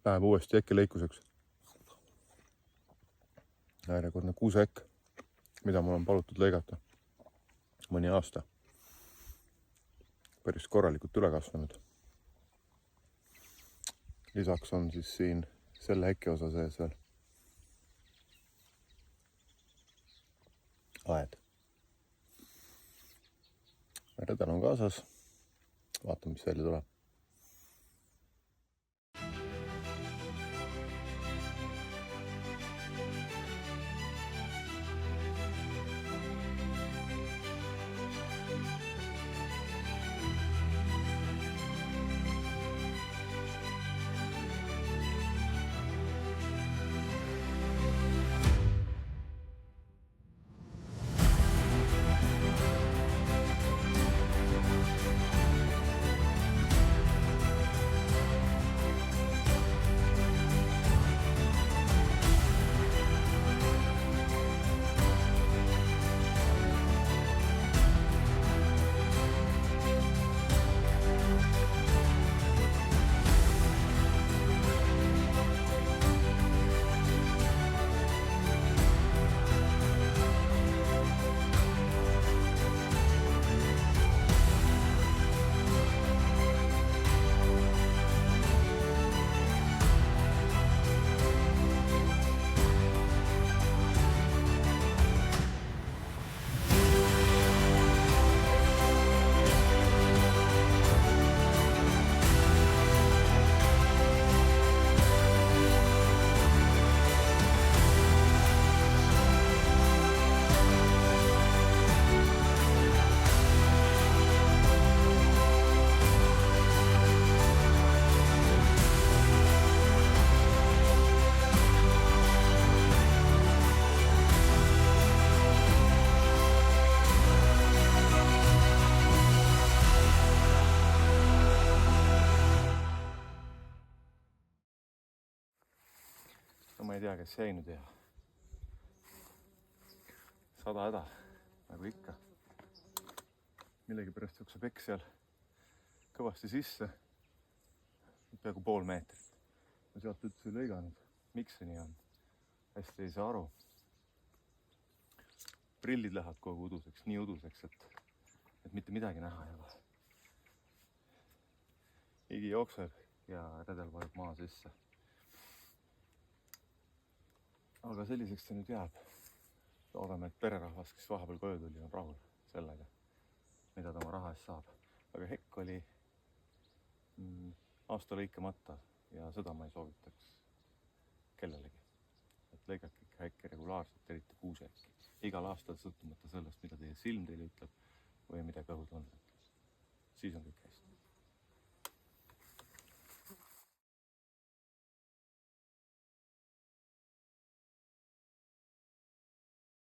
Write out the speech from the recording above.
läheb uuesti hekkilõikuseks. Järjekordne kuusehekk, mida mul on palutud lõigata mõni aasta. Päris korralikult üle kasvanud. Lisaks on siis siin selle hekki osa sees veel aed. Redel on kaasas. Vaatame, mis välja tuleb. No ma ei tea, kes jäi nüüd ja 100 häda, nagu ikka. Millegipärast jookse pekk seal kõvasti sisse. Peaaegu pool meetrit. Ma sealt üldse ei lõiganud. Miks see nii on? Hästi ei saa aru. Prillid lähevad kogu uduseks, nii uduseks, et mitte midagi näha ei ole. Higi jookseb ja redel vajub maa sisse. Aga selliseks see nüüd jääb. Loodame, et pererahvas, kes vahepeal koju tuli, on rahul sellega, mida ta oma raha eest saab. Aga hekk oli aasta lõikamata ja seda ma ei soovitaks kellelegi. Et lõigake ikka hekki regulaarselt, eriti kuusehekki. Igal aastal sõltumata sellest, mida teie silm teile ütleb või mida kõhutund ütleb. Siis on kõik hästi.